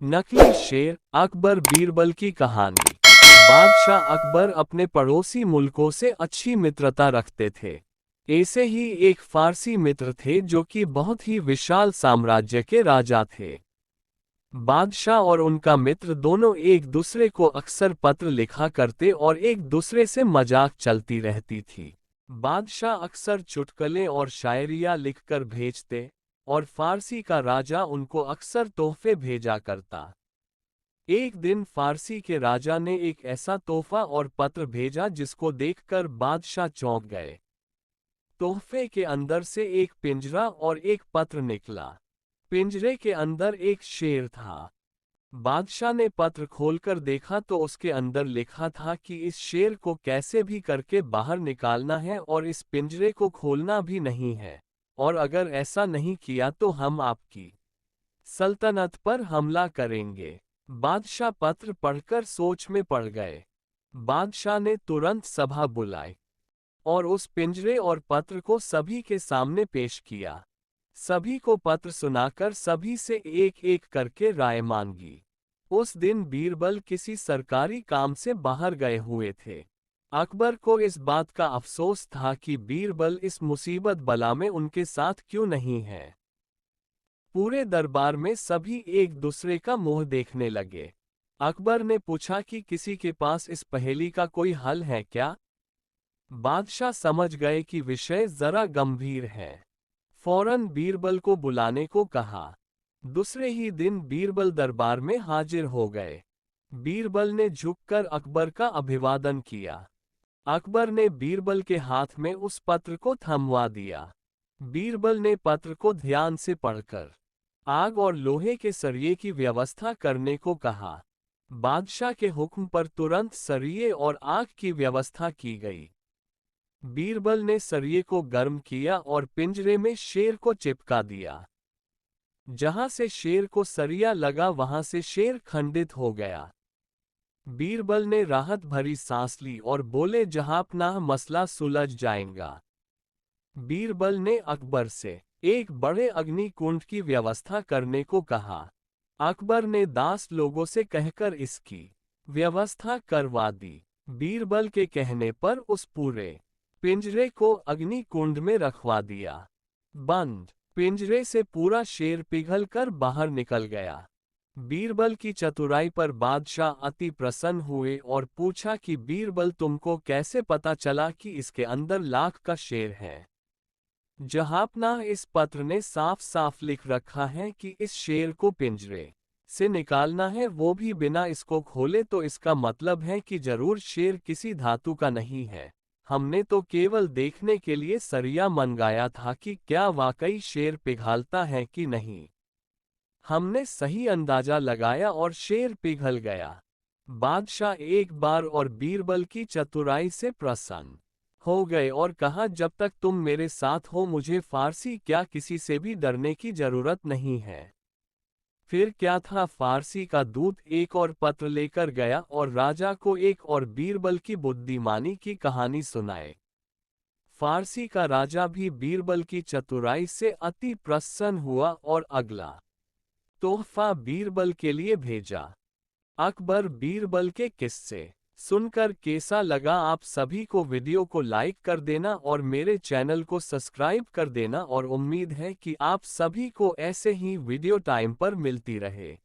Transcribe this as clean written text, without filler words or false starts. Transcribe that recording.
नकली शेर अकबर बीरबल की कहानी। बादशाह अकबर अपने पड़ोसी मुल्कों से अच्छी मित्रता रखते थे। ऐसे ही एक फारसी मित्र थे जो कि बहुत ही विशाल साम्राज्य के राजा थे। बादशाह और उनका मित्र दोनों एक दूसरे को अक्सर पत्र लिखा करते और एक दूसरे से मजाक चलती रहती थी। बादशाह अक्सर चुटकुले और शायरियाँ लिखकर भेजते और फारसी का राजा उनको अक्सर तोहफे भेजा करता। एक दिन फारसी के राजा ने एक ऐसा तोहफा और पत्र भेजा जिसको देखकर बादशाह चौंक गए। तोहफे के अंदर से एक पिंजरा और एक पत्र निकला। पिंजरे के अंदर एक शेर था। बादशाह ने पत्र खोलकर देखा तो उसके अंदर लिखा था कि इस शेर को कैसे भी करके बाहर निकालना है और इस पिंजरे को खोलना भी नहीं है, और अगर ऐसा नहीं किया तो हम आपकी सल्तनत पर हमला करेंगे। बादशाह पत्र पढ़कर सोच में पड़ गए। बादशाह ने तुरंत सभा बुलाई और उस पिंजरे और पत्र को सभी के सामने पेश किया। सभी को पत्र सुनाकर सभी से एक एक करके राय मांगी। उस दिन बीरबल किसी सरकारी काम से बाहर गए हुए थे। अकबर को इस बात का अफसोस था कि बीरबल इस मुसीबत बला में उनके साथ क्यों नहीं है। पूरे दरबार में सभी एक दूसरे का मुंह देखने लगे। अकबर ने पूछा कि किसी के पास इस पहेली का कोई हल है क्या? बादशाह समझ गए कि विषय जरा गंभीर है। फौरन बीरबल को बुलाने को कहा। दूसरे ही दिन बीरबल दरबार में हाजिर हो गए। बीरबल ने झुककर अकबर का अभिवादन किया। अकबर ने बीरबल के हाथ में उस पत्र को थमवा दिया। बीरबल ने पत्र को ध्यान से पढ़कर आग और लोहे के सरिये की व्यवस्था करने को कहा। बादशाह के हुक्म पर तुरंत सरिये और आग की व्यवस्था की गई। बीरबल ने सरिये को गर्म किया और पिंजरे में शेर को चिपका दिया। जहां से शेर को सरिया लगा वहां से शेर खंडित हो गया। बीरबल ने राहत भरी सांस ली और बोले, जहांपनाह मसला सुलझ जाएगा। बीरबल ने अकबर से एक बड़े अग्नि कुंड की व्यवस्था करने को कहा। अकबर ने दास लोगों से कहकर इसकी व्यवस्था करवा दी। बीरबल के कहने पर उस पूरे पिंजरे को अग्नि कुंड में रखवा दिया। बंद पिंजरे से पूरा शेर पिघलकर बाहर निकल गया। बीरबल की चतुराई पर बादशाह अति प्रसन्न हुए और पूछा कि बीरबल, तुमको कैसे पता चला कि इसके अंदर लाख का शेर है? जहांपनाह, इस पत्र ने साफ साफ लिख रखा है कि इस शेर को पिंजरे से निकालना है, वो भी बिना इसको खोले, तो इसका मतलब है कि जरूर शेर किसी धातु का नहीं है। हमने तो केवल देखने के लिए सरिया मंगाया था कि क्या वाकई शेर पिघलता है कि नहीं। हमने सही अंदाजा लगाया और शेर पिघल गया। बादशाह एक बार और बीरबल की चतुराई से प्रसन्न हो गए और कहा, जब तक तुम मेरे साथ हो मुझे फारसी क्या किसी से भी डरने की जरूरत नहीं है। फिर क्या था, फारसी का दूत एक और पत्र लेकर गया और राजा को एक और बीरबल की बुद्धिमानी की कहानी सुनाए। फारसी का राजा भी बीरबल की चतुराई से अति प्रसन्न हुआ और अगला तोहफा बीरबल के लिए भेजा। अकबर बीरबल के किस्से सुनकर कैसा लगा? आप सभी को वीडियो को लाइक कर देना और मेरे चैनल को सब्सक्राइब कर देना, और उम्मीद है कि आप सभी को ऐसे ही वीडियो टाइम पर मिलती रहे।